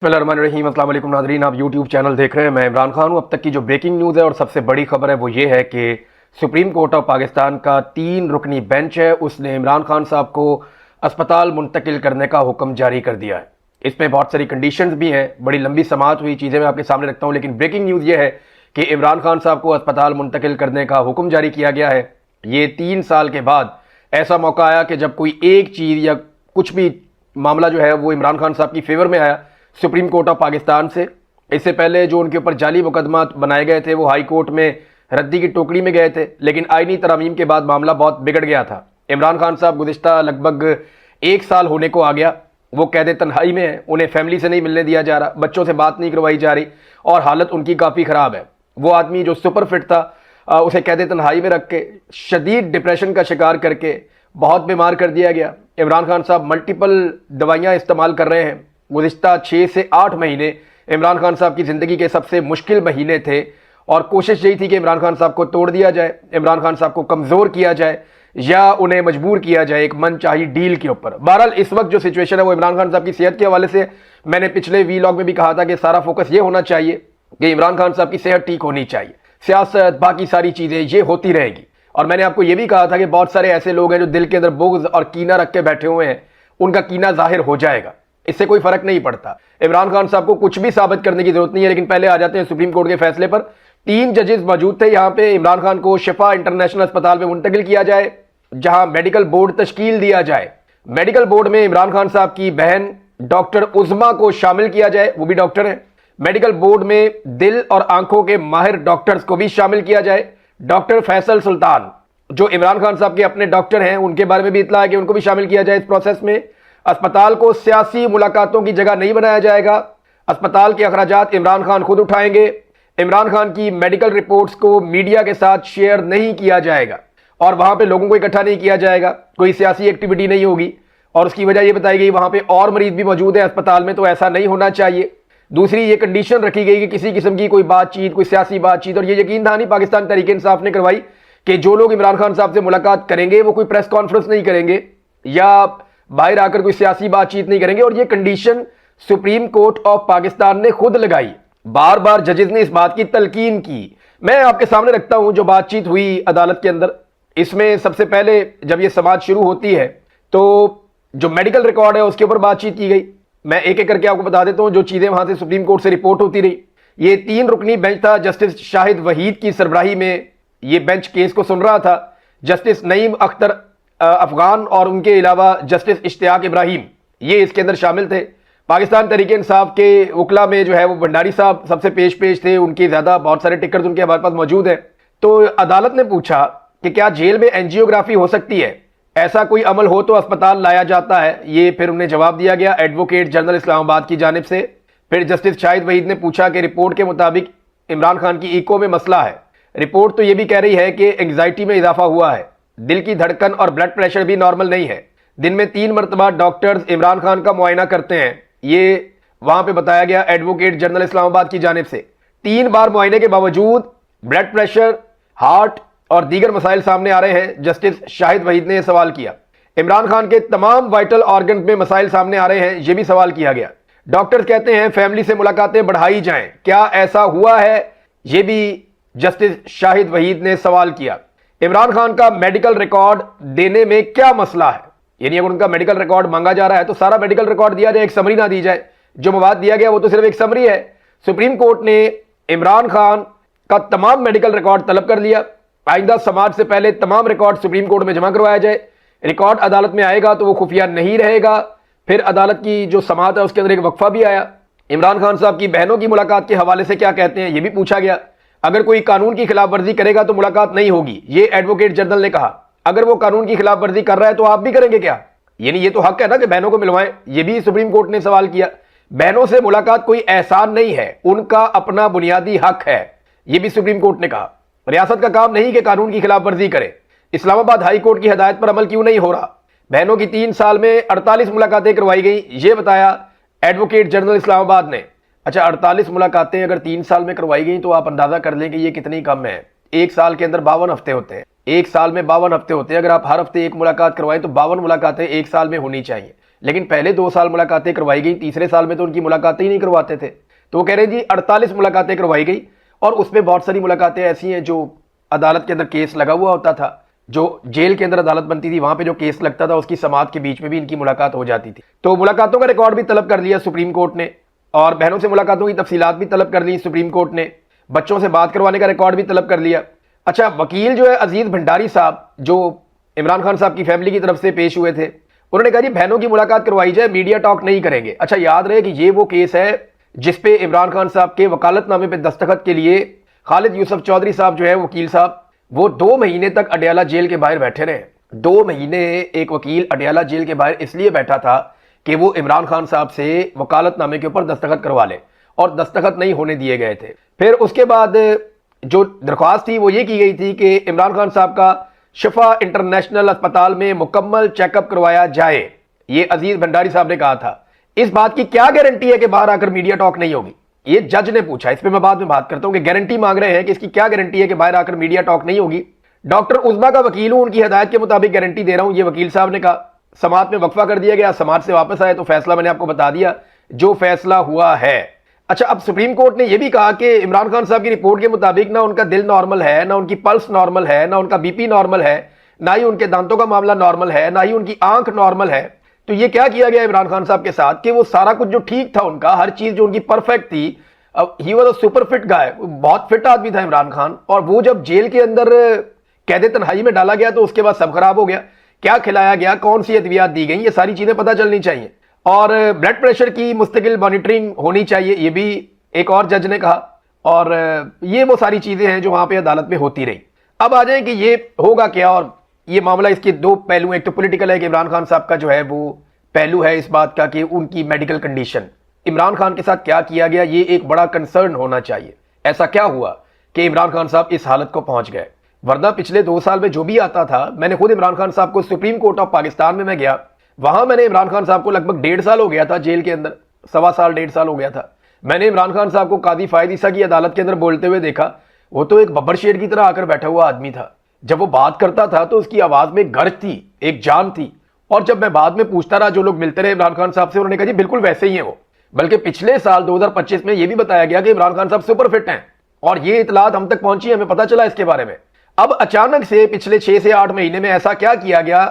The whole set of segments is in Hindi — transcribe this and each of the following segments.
बिस्मिल्लाहिर्रहमानिर्रहीम। अस्सलाम वालेकुम नाज़रीन, आप यूट्यूब चैनल देख रहे हैं। मैं इमरान खान हूँ। अब तक की जो ब्रेकिंग न्यूज़ है और सबसे बड़ी खबर है वो ये है कि सुप्रीम कोर्ट ऑफ पाकिस्तान का 3 रुकनी बेंच है, उसने इमरान खान साहब को अस्पताल मुंतकिल करने का हुक्म जारी कर दिया है। इसमें बहुत सारी कंडीशंस भी हैं, बड़ी लंबी समाअत हुई, चीज़ें मैं आपके सामने रखता हूँ, लेकिन ब्रेकिंग न्यूज़ ये है कि इमरान खान साहब को अस्पताल मुंतकिल करने का हुक्म जारी किया गया है। ये 3 साल के बाद ऐसा मौका आया कि जब कोई एक चीज़ या कुछ भी मामला जो है वो इमरान खान साहब की फेवर में आया सुप्रीम कोर्ट ऑफ पाकिस्तान से। इससे पहले जो उनके ऊपर जाली मुकदमा बनाए गए थे वो हाई कोर्ट में रद्दी की टोकरी में गए थे, लेकिन आईनी तरमीम के बाद मामला बहुत बिगड़ गया था। इमरान खान साहब गुज़िश्ता लगभग 1 साल होने को आ गया, वो कैद तन्हाई में है, उन्हें फैमिली से नहीं मिलने दिया जा रहा, बच्चों से बात नहीं करवाई जा रही और हालत उनकी काफ़ी ख़राब है। वो आदमी जो सुपर फिट था उसे कैद तन्हाई में रख के शदीद डिप्रेशन का शिकार करके बहुत बीमार कर दिया गया। इमरान खान साहब मल्टीपल दवाइयाँ इस्तेमाल कर रहे हैं। गुज़िश्ता 6 से 8 महीने इमरान खान साहब की ज़िंदगी के सबसे मुश्किल महीने थे और कोशिश यही थी कि इमरान खान साहब को तोड़ दिया जाए, इमरान खान साहब को कमज़ोर किया जाए या उन्हें मजबूर किया जाए एक मनचाही डील के ऊपर। बहरहाल इस वक्त जो सिचुएशन है वो इमरान खान साहब की सेहत के हवाले से, मैंने पिछले वीलॉग में भी कहा था कि सारा फोकस ये होना चाहिए कि इमरान खान साहब की सेहत ठीक होनी चाहिए, सियासत बाकी सारी चीज़ें ये होती रहेगी। और मैंने आपको ये भी कहा था कि बहुत सारे ऐसे लोग हैं जो दिल के अंदर बुग़्ज़ और कीना रख के बैठे हुए हैं, उनका कीना जाहिर हो जाएगा, इससे कोई फर्क नहीं पड़ता। इमरान खान साहब को कुछ भी साबित करने की जरूरत नहीं है। लेकिन पहले आ जाते हैं सुप्रीम कोर्ट के फैसले पर। 3 जजेस मौजूद थे यहाँ पे। इमरान खान को शिफा इंटरनेशनल अस्पताल में मुंतकिल किया जाए, जहां मेडिकल बोर्ड तश्कील दिया जाए। मेडिकल बोर्ड में इमरान खान साहब की बहन डॉक्टर उज़मा को शामिल किया जाए, वो भी डॉक्टर है। मेडिकल बोर्ड में दिल और आंखों के माहिर डॉक्टर्स को भी शामिल किया जाए। डॉक्टर फैसल सुल्तान जो इमरान खान साहब के अपने डॉक्टर हैं, उनके बारे में भी इतला है कि उनको भी शामिल किया जाए इस प्रोसेस में। अस्पताल को सियासी मुलाकातों की जगह नहीं बनाया जाएगा। अस्पताल के अखराजात इमरान खान खुद उठाएंगे। इमरान खान की मेडिकल रिपोर्ट्स को मीडिया के साथ शेयर नहीं किया जाएगा और वहां पे लोगों को इकट्ठा नहीं किया जाएगा, कोई सियासी एक्टिविटी नहीं होगी। और उसकी वजह यह बताई गई वहां पे और मरीज भी मौजूद है अस्पताल में, तो ऐसा नहीं होना चाहिए। दूसरी ये कंडीशन रखी गई कि किसी किस्म की कोई बातचीत, कोई सियासी बातचीत, और ये यकीन दहानी पाकिस्तान तहरीक इंसाफ ने करवाई कि जो लोग इमरान खान साहब से मुलाकात करेंगे वो कोई प्रेस कॉन्फ्रेंस नहीं करेंगे या बाहर आकर कोई सियासी बातचीत नहीं करेंगे। और ये condition supreme court of Pakistan ने खुद लगाई। बार बार जजेस ने इस बात की तलकीन की। मैं आपके सामने रखता हूं जो बातचीत हुई अदालत के अंदर। इसमें सबसे पहले जब यह समाअत शुरू होती है तो जो मेडिकल रिकॉर्ड है उसके ऊपर बातचीत की गई। मैं एक एक करके आपको बता देता हूं जो चीजें वहां से सुप्रीम कोर्ट से रिपोर्ट होती रही। ये 3 रुकनी बेंच था। जस्टिस शाहिद वहीद की सरबराही में ये बेंच केस को सुन रहा था। जस्टिस नईम अख्तर अफगान और उनके अलावा जस्टिस इश्तियाक इब्राहिम ये इसके अंदर शामिल थे। पाकिस्तान तहरीक इंसाफ के वकला में जो है वो भंडारी साहब सबसे पेश थे, उनके ज़्यादा बहुत सारे टिकट उनके हमारे पास मौजूद हैं। तो अदालत ने पूछा कि क्या जेल में एंजियोग्राफी हो सकती है, ऐसा कोई अमल हो तो अस्पताल लाया जाता है। ये फिर उन्हें जवाब दिया गया एडवोकेट जनरल इस्लामाबाद की जानिब से। फिर जस्टिस शाहिद वहीद ने पूछा कि रिपोर्ट के मुताबिक इमरान खान की इको में मसला है। रिपोर्ट तो ये भी कह रही है कि एंग्जाइटी में इजाफा हुआ है, दिल की धड़कन और ब्लड प्रेशर भी नॉर्मल नहीं है। दिन में 3 मरतबा डॉक्टर्स इमरान खान का मुआयना करते हैं, ये वहां पे बताया गया एडवोकेट जनरल इस्लामाबाद की जानिब से। 3 बार मुआयने के बावजूद ब्लड प्रेशर, हार्ट और दीगर मसाइल सामने आ रहे हैं। जस्टिस शाहिद वहीद ने यह सवाल किया। इमरान खान के तमाम वाइटल ऑर्गन में मसाइल सामने आ रहे हैं, यह भी सवाल किया गया। डॉक्टर्स कहते हैं फैमिली से मुलाकातें बढ़ाई जाएं, क्या ऐसा हुआ है, यह भी जस्टिस शाहिद वहीद ने सवाल किया। इमरान खान का मेडिकल रिकॉर्ड देने में क्या मसला है, यानी अगर उनका मेडिकल रिकॉर्ड मांगा जा रहा है तो सारा मेडिकल रिकॉर्ड दिया जाए, एक समरी ना दी जाए। जो मवाद दिया गया वो तो सिर्फ एक समरी है। सुप्रीम कोर्ट ने इमरान खान का तमाम मेडिकल रिकॉर्ड तलब कर लिया। आइंदा समाज से पहले तमाम रिकॉर्ड सुप्रीम कोर्ट में जमा करवाया जाए। रिकॉर्ड अदालत में आएगा तो वो खुफिया नहीं रहेगा। फिर अदालत की जो समाअत है उसके अंदर एक वक्फा भी आया। इमरान खान साहब की बहनों की मुलाकात के हवाले से क्या कहते हैं ये भी पूछा गया। अगर कोई कानून की खिलाफ वर्जी करेगा तो मुलाकात नहीं होगी, ये एडवोकेट जनरल ने कहा। अगर वो कानून की खिलाफ वर्जी कर रहा है तो आप भी करेंगे क्या, यानी ये तो हक है ना कि बहनों को मिलवाएं। ये भी सुप्रीम कोर्ट ने सवाल किया। बहनों से मुलाकात कोई एहसान नहीं है, उनका अपना बुनियादी हक है, ये भी सुप्रीम कोर्ट ने कहा। रियासत का काम नहीं कि कानून की खिलाफ वर्जी करे। इस्लामाबाद हाई कोर्ट की हदायत पर अमल क्यों नहीं हो रहा। बहनों की 3 साल में 48 मुलाकातें करवाई गई, ये बताया एडवोकेट जनरल इस्लामाबाद ने। अच्छा, 48 मुलाकातें अगर 3 साल में करवाई गई तो आप अंदाजा कर लें कि ये कितनी कम है। 1 साल के अंदर 52 हफ्ते होते हैं, 1 साल में 52 हफ्ते होते हैं। अगर आप हर हफ्ते 1 मुलाकात करवाएं तो 52 मुलाकातें 1 साल में होनी चाहिए। लेकिन पहले 2 साल मुलाकातें करवाई गई, तीसरे साल में तो उनकी मुलाकातें ही नहीं करवाते थे। तो वो कह रहे हैं जी 48 मुलाकातें करवाई गई और उसमें बहुत सारी मुलाकातें ऐसी हैं जो अदालत के अंदर केस लगा हुआ होता था, जो जेल के अंदर अदालत बनती थी वहां पे जो केस लगता था उसकी समाअत के बीच में भी इनकी मुलाकात हो जाती थी। तो मुलाकातों का रिकॉर्ड भी तलब कर लिया सुप्रीम कोर्ट ने और बहनों से मुलाकातों की तफसीलात भी तलब कर ली सुप्रीम कोर्ट ने, बच्चों से बात करवाने का रिकॉर्ड भी तलब कर लिया। अच्छा, वकील जो है अजीज भंडारी साहब जो इमरान खान साहब की फैमिली की तरफ से पेश हुए थे, उन्होंने कहा जी बहनों की मुलाकात करवाई जाए, मीडिया टॉक नहीं करेंगे। अच्छा, याद रहे कि ये वो केस है जिसपे इमरान खान साहब के वकालतनामे पे दस्तखत के लिए खालिद यूसुफ चौधरी साहब जो है वकील साहब, वो 2 महीने तक अडयाला जेल के बाहर बैठे रहे। 2 महीने एक वकील अडयाला जेल के बाहर इसलिए बैठा था कि वो इमरान खान साहब से वकालतनामे के ऊपर दस्तखत करवा ले और दस्तखत नहीं होने दिए गए थे। फिर उसके बाद जो दरख्वास्त थी वो ये की गई थी कि इमरान खान साहब का शिफा इंटरनेशनल अस्पताल में मुकम्मल चेकअप करवाया जाए। ये अजीज भंडारी साहब ने कहा था। इस बात की क्या गारंटी है कि बाहर आकर मीडिया टॉक नहीं होगी? ये जज ने पूछा, इस पे मैं बाद में बात करता हूं कि गारंटी मांग रहे हैं कि इसकी क्या गारंटी है कि बाहर आकर मीडिया टॉक नहीं होगी। डॉक्टर उज़मा का वकील हूं, उनकी हिदायत के मुताबिक गारंटी दे रहा हूं, ये वकील साहब ने कहा। समाअत में वक्फा कर दिया गया, समाअत से वापस आए तो फैसला मैंने आपको बता दिया जो फैसला हुआ है। अच्छा, अब सुप्रीम कोर्ट ने यह भी कहा कि इमरान खान साहब की रिपोर्ट के मुताबिक ना उनका दिल नॉर्मल है, ना उनकी पल्स नॉर्मल है, ना उनका बीपी नॉर्मल है, ना ही उनके दांतों का मामला नॉर्मल है, ना ही उनकी आंख नॉर्मल है। तो ये क्या किया गया इमरान खान साहब के साथ कि वो सारा कुछ जो ठीक था, उनका हर चीज जो उनकी परफेक्ट थी, he was a super fit guy, बहुत फिट आदमी था इमरान खान, और वो जब जेल के अंदर कैदे तन्हाई में डाला गया तो उसके बाद सब खराब हो गया। क्या खिलाया गया, कौन सी अद्वियात दी गई, ये सारी चीजें पता चलनी चाहिए और ब्लड प्रेशर की मुस्तकिल मॉनिटरिंग होनी चाहिए, ये भी एक और जज ने कहा। और ये वो सारी चीजें हैं जो वहां पे अदालत में होती रही। अब आ जाए कि ये होगा क्या, और ये मामला इसके 2 पहलू, एक तो पॉलिटिकल है कि इमरान खान साहब का जो है वो पहलू है इस बात का कि उनकी मेडिकल कंडीशन, इमरान खान के साथ क्या किया गया, ये एक बड़ा कंसर्न होना चाहिए। ऐसा क्या हुआ कि इमरान खान साहब इस हालत को पहुंच गए? वरना पिछले 2 साल में जो भी आता था, मैंने खुद इमरान खान साहब को सुप्रीम कोर्ट ऑफ पाकिस्तान में मैं गया, वहां मैंने इमरान खान साहब को लगभग 1.5 साल हो गया था जेल के अंदर, 1.25 साल 1.5 साल हो गया था। मैंने इमरान खान साहब को कादी फायद ईसा की अदालत के अंदर बोलते हुए देखा। वो तो एक बब्बर शेर की तरह आकर बैठा हुआ आदमी था। जब वो बात करता था तो उसकी आवाज में गर्ज थी, एक जान थी। और जब मैं बाद में पूछता रहा, जो लोग मिलते रहे इमरान खान साहब से, उन्होंने कहा जी बिल्कुल वैसे ही है वो। बल्कि पिछले साल 2025 में यह भी बताया गया कि इमरान खान साहब सुपर फिट हैं, और ये इतलात हम तक पहुंची, हमें पता चला इसके बारे में। अब अचानक से पिछले 6 से 8 महीने में ऐसा क्या किया गया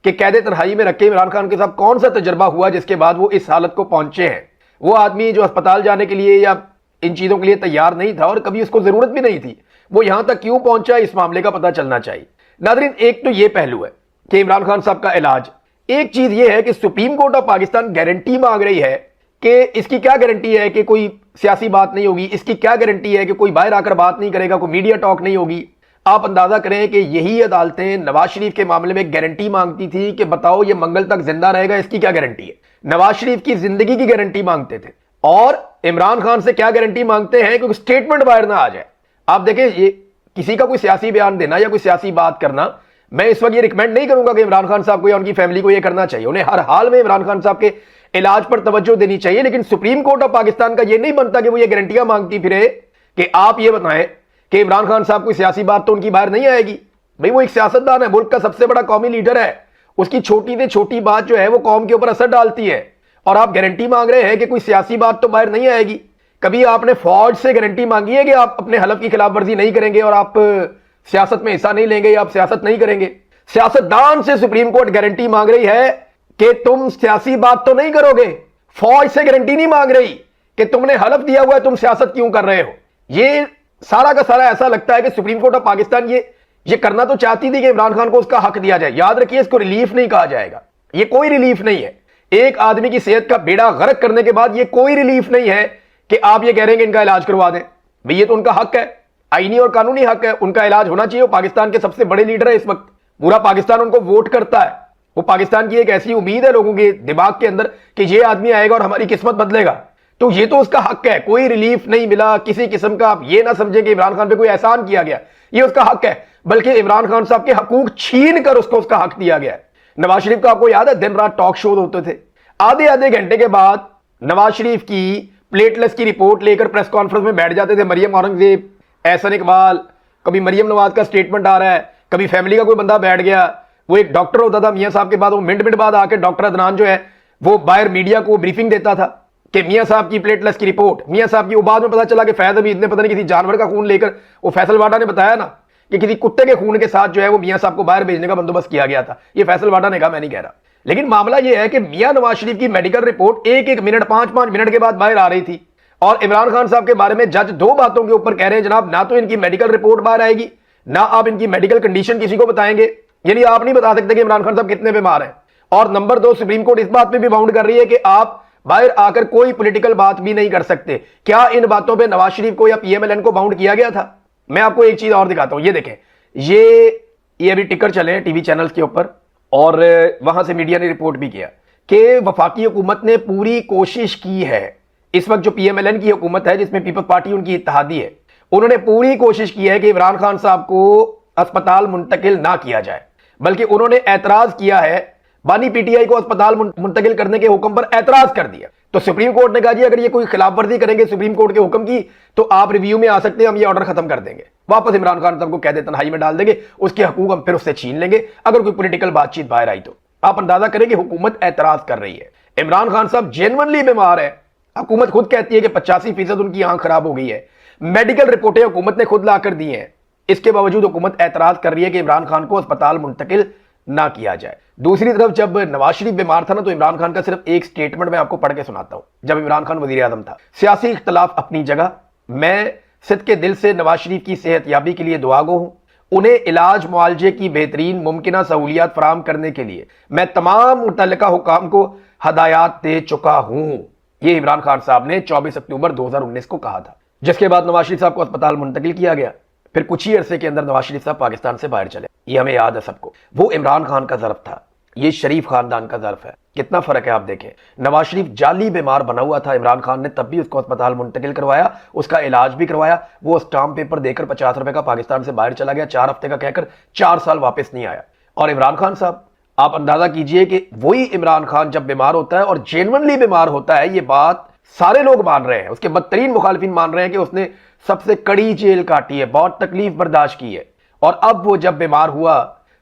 कि कैदे तन्हाई में रखे इमरान खान के साथ कौन सा तजर्बा हुआ जिसके बाद वो इस हालत को पहुंचे हैं? वो आदमी जो अस्पताल जाने के लिए या इन चीजों के लिए तैयार नहीं था और कभी उसको जरूरत भी नहीं थी, वो यहां तक क्यों पहुंचा, इस मामले का पता चलना चाहिए। नादरीन, एक तो ये पहलू है कि इमरान खान साहब का इलाज। एक चीज ये है कि supreme court of Pakistan guarantee मांग रही है कि इसकी क्या गारंटी है कि कोई सियासी बात नहीं होगी, इसकी क्या गारंटी है कि कोई बाहर आकर बात नहीं करेगा, कोई मीडिया टॉक नहीं होगी। आप अंदाजा करें कि यही अदालतें नवाज शरीफ के मामले में गारंटी मांगती थी कि बताओ ये मंगल तक जिंदा रहेगा, इसकी क्या गारंटी है। नवाज शरीफ की जिंदगी की गारंटी मांगते थे, और इमरान खान से क्या गारंटी मांगते हैं कि स्टेटमेंट बाहर ना आ जाए। आप देखें, ये किसी का कोई सियासी बयान देना या कोई सियासी बात करना, मैं इस वक्त ये रिकमेंड नहीं करूंगा कि इमरान खान साहब को या उनकी फैमिली को ये करना चाहिए। उन्हें हर हाल में इमरान खान साहब के इलाज पर तवज्जो देनी चाहिए। लेकिन सुप्रीम कोर्ट ऑफ पाकिस्तान का ये नहीं बनता कि वो ये गारंटियां मांगती फिरे कि आप ये बताएं कि इमरान खान साहब कोई सियासी बात तो उनकी बाहर नहीं आएगी। भाई वो एक सियासतदान है, मुल्क का सबसे बड़ा कौमी लीडर है, उसकी छोटी से छोटी बात जो है वो कौम के ऊपर असर डालती है, और आप गारंटी मांग रहे हैं कि कोई सियासी बात तो बाहर नहीं आएगी। कभी आपने फौज से गारंटी मांगी है कि आप अपने हलफ की खिलाफ वर्जी नहीं करेंगे और आप सियासत में हिस्सा नहीं लेंगे या आप सियासत नहीं करेंगे? सियासतदान से सुप्रीम कोर्ट गारंटी मांग रही है कि तुम सियासी बात तो नहीं करोगे। फौज से गारंटी नहीं मांग रही कि तुमने हलफ दिया हुआ है, तुम सियासत क्यों कर रहे हो। ये सारा का सारा ऐसा लगता है कि सुप्रीम कोर्ट ऑफ पाकिस्तान ये करना तो चाहती थी कि इमरान खान को उसका हक दिया जाए। याद रखिए, इसको रिलीफ नहीं कहा जाएगा, ये कोई रिलीफ नहीं है। एक आदमी की सेहत का बेड़ा गर्क करने के बाद ये कोई रिलीफ नहीं है कि आप ये कह रहे हैं कि इनका इलाज करवा दें। भाई ये तो उनका हक है, आईनी और कानूनी हक है, उनका इलाज होना चाहिए। वो पाकिस्तान के सबसे बड़े लीडर है इस वक्त, पूरा पाकिस्तान उनको वोट करता है। वो पाकिस्तान की एक ऐसी उम्मीद है लोगों के दिमाग के अंदर कि ये आदमी आएगा और हमारी किस्मत बदलेगा, तो ये तो उसका हक है। कोई रिलीफ नहीं मिला किसी किस्म का, आप ये ना समझे कि इमरान खान पे कोई एहसान किया गया, ये उसका हक है, बल्कि इमरान खान साहब के हकूक छीन कर उसको उसका हक दिया गया है। नवाज शरीफ का आपको याद है, दिन रात टॉक शो होते थे, आधे आधे घंटे के बाद नवाज शरीफ की प्लेटलेस की रिपोर्ट लेकर प्रेस कॉन्फ्रेंस में बैठ जाते थे मरियम औरंगजेब, एहसन इकबाल, कभी मरियम नवाज का स्टेटमेंट आ रहा है, कभी फैमिली का कोई बंदा बैठ गया। वो एक डॉक्टर होता था मियां साहब के बाद, वो मिनट मिनट बाद आके डॉक्टर अदनान जो है वो बाहर मीडिया को ब्रीफिंग देता था कि मियां साहब की प्लेटलेस की रिपोर्ट, मियां साहब की, वो बाद में पता चला कि फैज हमीद ने पता नहीं किसी जानवर का खून लेकर, वो फैसल वाडा ने बताया ना कि किसी कुत्ते के खून के साथ जो है वो मियां साहब को बाहर भेजने का बंदोबस्त किया गया था। ये फैसल वाडा ने कहा, मैं नहीं कह रहा। लेकिन मामला यह है कि मियां नवाज शरीफ की मेडिकल रिपोर्ट एक एक मिनट, 5-5 मिनट के बाद बाहर आ रही थी, और इमरान खान साहब के बारे में जज दो बातों के ऊपर कह रहे हैं, जनाब ना तो इनकी मेडिकल रिपोर्ट बाहर आएगी, ना आप इनकी मेडिकल कंडीशन किसी को बताएंगे, यानी आप नहीं बता सकते कि इमरान खान साहब कितने बीमार हैं। और नंबर 2, सुप्रीम कोर्ट इस बात पे भी बाउंड कर रही है कि आप बाहर आकर कोई पॉलिटिकल बात भी नहीं कर सकते। क्या इन बातों पे नवाज शरीफ को या पीएमएलएन को बाउंड किया गया था? मैं आपको एक चीज और दिखाता हूं, ये देखें, ये अभी टिकर चले हैं टीवी चैनल्स के ऊपर, और वहां से मीडिया ने रिपोर्ट भी किया कि वफाकी हुकूमत ने पूरी कोशिश की है, इस वक्त जो पीएमएलएन की हुकूमत है जिसमें पीपल्स पार्टी उनकी इत्तेहादी है, उन्होंने पूरी कोशिश की है कि इमरान खान साहब को अस्पताल मुंतकिल ना किया जाए, बल्कि उन्होंने एतराज किया है, बानी पीटीआई को अस्पताल मुंतकिल करने के हुक्म पर एतराज कर दिया। तो सुप्रीम कोर्ट ने कहा जी अगर ये कोई खिलाफवर्जी करेंगे सुप्रीम कोर्ट के हुक्म की तो आप रिव्यू में आ सकते हैं, हम ये ऑर्डर खत्म कर देंगे, वापस इमरान खान साहब को कैद तन्हाई में डाल देंगे, उसके हकूक हम फिर उससे छीन लेंगे अगर कोई पॉलिटिकल बातचीत बाहर आई तो। आप अंदाजा करें कि हुकूमत एतराज कर रही है, इमरान खान साहब जेन्युइनली बीमार है, हुकूमत खुद कहती है कि 85% उनकी आंख खराब हो गई है, मेडिकल रिपोर्टें हुकूमत ने खुद लाकर दी हैं, इसके बावजूद हुकूमत एतराज कर रही है कि इमरान खान को अस्पताल मुंतकिल ना किया जाए। दूसरी तरफ जब नवाज शरीफ बीमार था ना, तो इमरान खान का सिर्फ एक स्टेटमेंट मैं आपको पढ़ के सुनाता हूं। जब इमरान खान वजीर आजम था, सियासी इख्तलाफ अपनी जगह, मैं सिद्के दिल से नवाज शरीफ की सेहत याबी के लिए दुआगो हूं, उन्हें इलाज मुआलजे की बेहतरीन मुमकिन सहूलियात फराम करने के लिए मैं तमाम मुतल्लिका हुकाम को हदायत दे चुका हूं। यह इमरान खान साहब ने 24 अक्टूबर 2019 को कहा था, जिसके बाद नवाज शरीफ साहब को अस्पताल मुंतकिल किया गया। फिर कुछ ही अरसे के अंदर नवाज शरीफ साहब पाकिस्तान से बाहर चले, ये हमें याद है सबको। वो इमरान खान का ज़र्फ था, ये शरीफ खानदान का ज़र्फ है। कितना फर्क है आप देखें। नवाज शरीफ जाली बीमार बना हुआ था, इमरान खान ने तब भी उसको अस्पताल मुंतकिल करवाया, उसका इलाज भी करवाया। वो स्टाम्प पेपर देकर 50 रुपए का पाकिस्तान से बाहर चला गया, 4 हफ्ते का कहकर 4 साल वापस नहीं आया। और इमरान खान साहब, आप अंदाजा कीजिए कि वही इमरान खान जब बीमार होता है और जेन्युइनली बीमार होता है, ये बात सारे लोग मान रहे हैं, उसके बदतरीन मुखालिफिन मान रहे हैं कि उसने सबसे कड़ी जेल काटी है, बहुत तकलीफ बर्दाश्त की है, और अब वो जब बीमार हुआ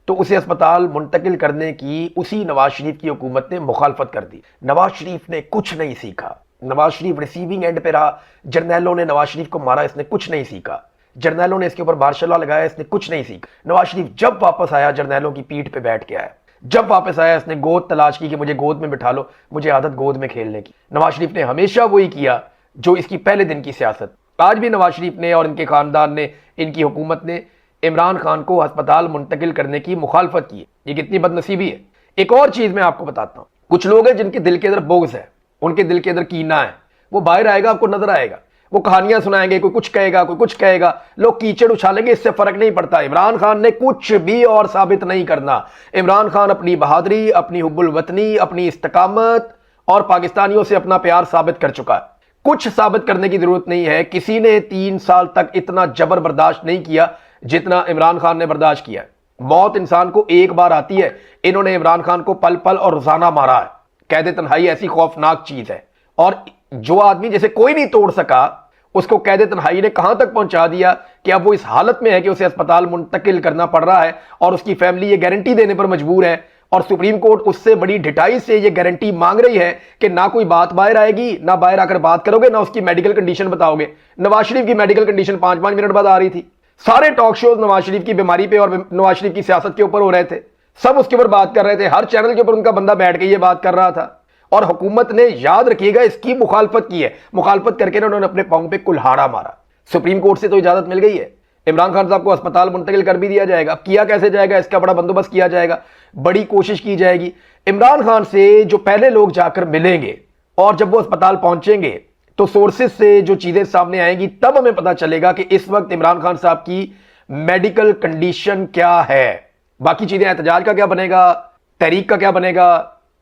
तो उसे अस्पताल मुंतकिल करने की उसी नवाज शरीफ की हुकूमत ने मुखालफत कर दी। नवाज शरीफ ने कुछ नहीं सीखा, नवाज शरीफ रिसीविंग एंड पे रहा, जर्नैलों ने नवाज शरीफ को मारा, इसने कुछ नहीं सीखा, जर्नैलों ने इसके ऊपर मार्शल लॉ लगाया, इसने कुछ नहीं सीखा। नवाज शरीफ जब वापस आया जर्नैलों की पीठ पे बैठ के आया, जब वापस आया इसने गोद तलाश की कि मुझे गोद में बिठा लो, मुझे आदत गोद में खेलने की। नवाज शरीफ ने हमेशा वही किया जो इसकी पहले दिन की सियासत। आज भी नवाज शरीफ ने और इनके खानदान ने, इनकी हुकूमत ने इमरान खान को अस्पताल मुंतकिल करने की मुखालफत की। ये कितनी बदनसीबी है। एक और चीज मैं आपको बताता हूं, कुछ लोग हैं जिनके दिल के अंदर बोझ है, उनके दिल के अंदर कीना है, वो बाहर आएगा आपको नजर आएगा, वो कहानियां सुनाएंगे, कोई कुछ कहेगा कोई कुछ कहेगा, लोग कीचड़ उछालेंगे, इससे फर्क नहीं पड़ता। इमरान खान ने कुछ भी और साबित नहीं करना। इमरान खान अपनी बहादुरी, अपनी हुब्बुल वतनी, अपनी इस्तकामत और पाकिस्तानियों से अपना प्यार साबित कर चुका है। कुछ साबित करने की जरूरत नहीं है। किसी ने 3 साल तक इतना जबर बर्दाश्त नहीं किया जितना इमरान खान ने बर्दाश्त किया। मौत इंसान को एक बार आती है, इन्होंने इमरान खान को पल पल और रोजाना मारा है। कैद तन्हाई ऐसी खौफनाक चीज है, और जो आदमी जैसे कोई नहीं तोड़ सका, उसको कैद तन्हाई ने कहां तक पहुंचा दिया कि अब वो इस हालत में है कि उसे अस्पताल मुंतकिल करना पड़ रहा है, और उसकी फैमिली ये गारंटी देने पर मजबूर है, और सुप्रीम कोर्ट उससे बड़ी ढिठाई से ये गारंटी मांग रही है कि ना कोई बात बाहर आएगी, ना बाहर आकर बात करोगे, ना उसकी मेडिकल कंडीशन बताओगे। नवाज शरीफ की मेडिकल कंडीशन 5-5 मिनट बाद आ रही थी। सारे टॉक शोज नवाज शरीफ की बीमारी पे और नवाज शरीफ की सियासत के ऊपर हो रहे थे, सब उसके ऊपर बात कर रहे थे, हर चैनल के ऊपर उनका बंदा बैठ के ये बात कर रहा था। और हुकूमत ने, याद रखिएगा, इसकी मुखालफत की है। मुखालफत करके ना उन्होंने अपने पांव पे कुल्हाड़ा मारा। सुप्रीम कोर्ट से तो इजाजत मिल गई है, इमरान खान साहब को अस्पताल मुंतकिल कर भी दिया जाएगा। अब किया कैसे जाएगा, इसका बड़ा बंदोबस्त किया जाएगा, बड़ी कोशिश की जाएगी। इमरान खान से जो पहले लोग जाकर मिलेंगे और जब वो अस्पताल पहुंचेंगे तो सोर्सेज से जो चीजें सामने आएंगी, तब हमें पता चलेगा कि इस वक्त इमरान खान साहब की मेडिकल कंडीशन क्या है। बाकी चीजें, एहतजाज का क्या बनेगा, तहरीक का क्या बनेगा,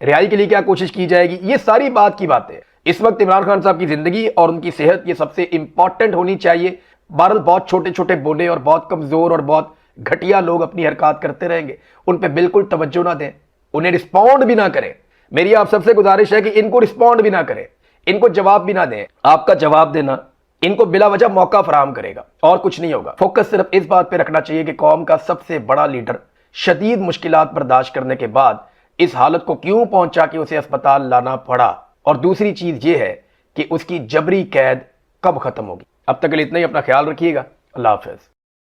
रिहाई के लिए क्या कोशिश की जाएगी, ये सारी बात की बातें। इस वक्त इमरान खान साहब की जिंदगी और उनकी सेहत ये सबसे इंपॉर्टेंट होनी चाहिए। बहरहाल बहुत छोटे छोटे बोले और बहुत कमजोर और बहुत घटिया लोग अपनी हरकत करते रहेंगे, उन पे बिल्कुल तवज्जो ना दें, उन्हें रिस्पॉन्ड भी ना करें। मेरी आप सबसे गुजारिश है कि इनको रिस्पॉन्ड भी ना करें, इनको जवाब भी ना दें। आपका जवाब देना इनको बिला वजह मौका फराहम करेगा और कुछ नहीं होगा। फोकस सिर्फ इस बात पे रखना चाहिए कि कौम का सबसे बड़ा लीडर शदीद मुश्किलात बर्दाश्त करने के बाद इस हालत को क्यों पहुंचा कि उसे अस्पताल लाना पड़ा, और दूसरी चीज ये है कि उसकी जबरी कैद कब खत्म होगी। अब तक के लिए इतना ही, अपना ख्याल रखिएगा। अल्लाह हाफिज।